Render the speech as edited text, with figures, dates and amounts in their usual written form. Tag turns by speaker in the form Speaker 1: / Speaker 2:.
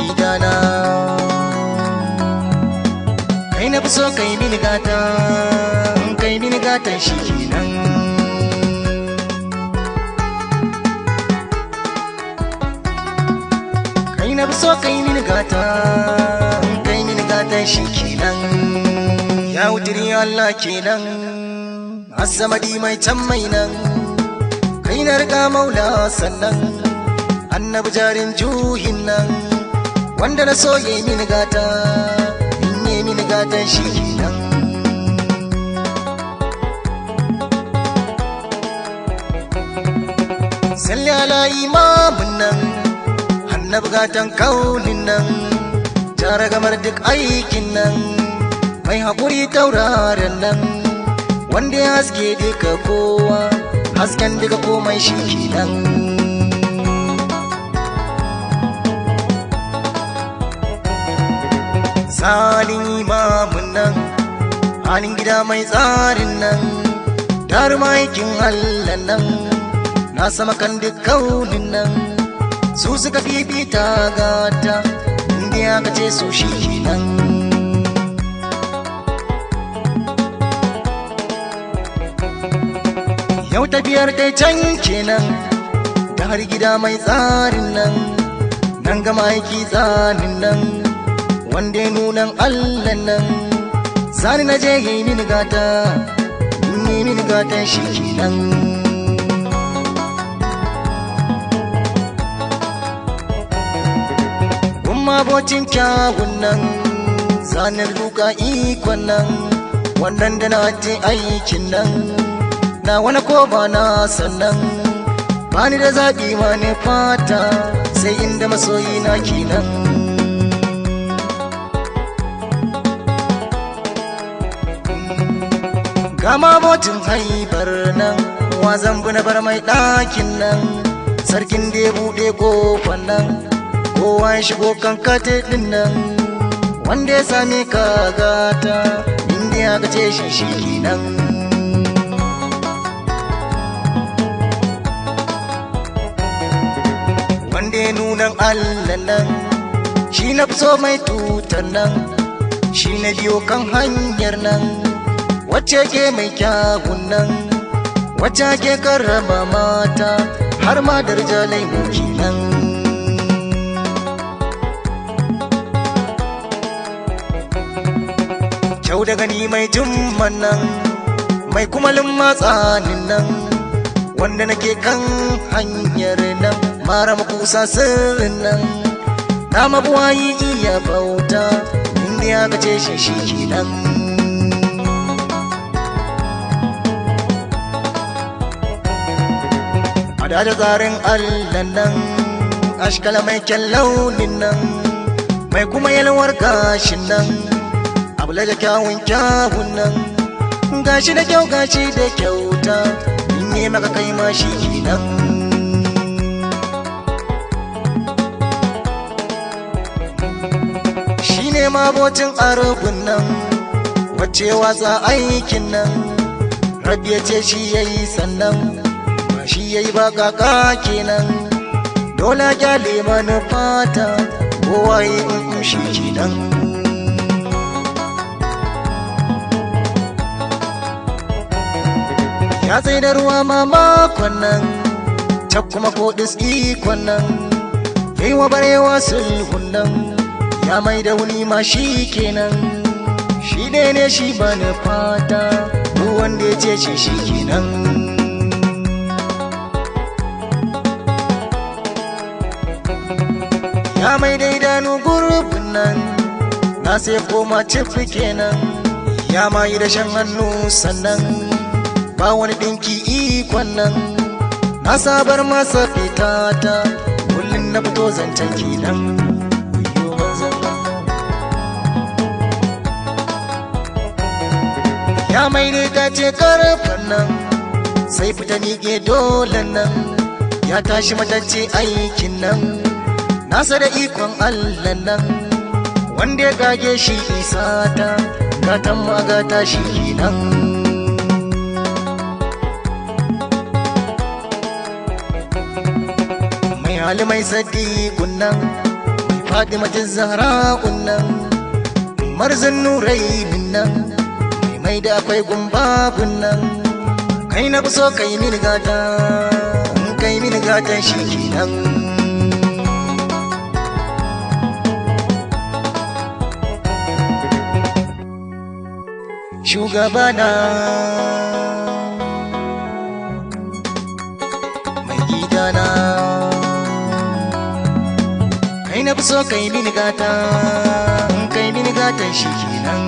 Speaker 1: gidana. Kai na fi so kai mini gata, kai mini gatan shi kenan. Kai na fi so kai mini gata, kai mini gatan shi kenan. Ya wutiri Allah kenan, Asamadi mai can mai nan. Kai na riga maula sannan, annabi jarin juhin nan. Wanda na so yi mini gata, in yi mini gatan shi kenan. Salli ala imamun nan, annabi gatan kaunin nan. Jara gamar duk aikin nan, mai haƙuri tauraron nan. Wanda ya haske duka kowa, hasken duka komai shi kenan. Salin imamun nan, halin gida mai tsarin nan. Darumaikin Allah nan, na sama kan duk kaunin nan. Su suka fifita gata, inda ya gace su shi kenan. Yau tafiyar kai can kenan, ta har gida mai tsarin nan. Nan gama aiki tsarin nan, wanda ya nunan Allah nan. Sani na je yi mini gata, yi mini gatan shi kenan. Gumma bocin kyawun nan, zanar duka ikon nan. Wannan da na je aikin nan, na wani ko ba na sannan. Bani da zaɓi ma ne fata, sai inda masoyi na kenan. Gama botin haibar nan, wazan bu na bar mai ɗakin nan. Sarkin da ya buɗe ƙofan nan, kowa ya shigo kan kate ɗin nan. Wanda ya same ka gata, inda ya gace shi shi kenan. Wanda ya nunan Allah nan, shi na fi so mai tutar nan. Shi na biyo kan hanyar nan, wacce ke mai kyawun nan. Wacce ke karrama mata, har ma darja laimuki nan. Kyau da gani mai jimman nan, mai kuma limmatsanin nan. Wanda nake kan hanyar nan, mara makusa sirrin nan. Na mabuwayi iya bauta, inda ya gace shi shi kenan. Ada da tsarin Allah nan, ashkala mai kyan launin nan. Mai kuma yalwar gashin nan, abula da kyawun kyawun nan. Gashi da kyau gashi da kyauta, in yi maka kai ma shi kenan. Shi ne mabocin arabun nan, wacce watsa aikin nan. Rabbi ya ce shi ya yi sannan, ba shi ya yi ba kaka kenan. Dole kyale mana fata, kowa yi shi kenan. Ya tsaye da ruwa mamakon nan, ta kuma kodis ikon nan. Yi wa barewa sulhun nan, ya mai da wuni ma shi kenan. Shi ne shi ba na fata, duk wanda ya ce shi kenan. Ya mai da idanu gurbin nan, na sai koma cifi kenan. Ya mai da shan hannu sannan, ba wani ɗinki ikon nan. Na sabar masa fitata, kullum na fito zancen kenan. Ya mai riga ce karfan nan, sai fita miƙe dole nan. Ya tashi matacce aikin nan, nasa da ikon Allah nan. Wanda ya gage shi isa ta, gatan magata shi kenan. Mai hali mai sadiqun nan, mai Fatimatin Zahra kunnan marzan nurai minnan mai da akwai gumba kunnan kai na so kai mini gata kai mini gata shikenan shugabana mai gidana kai na so kai mini gata kai mini gatan shikenan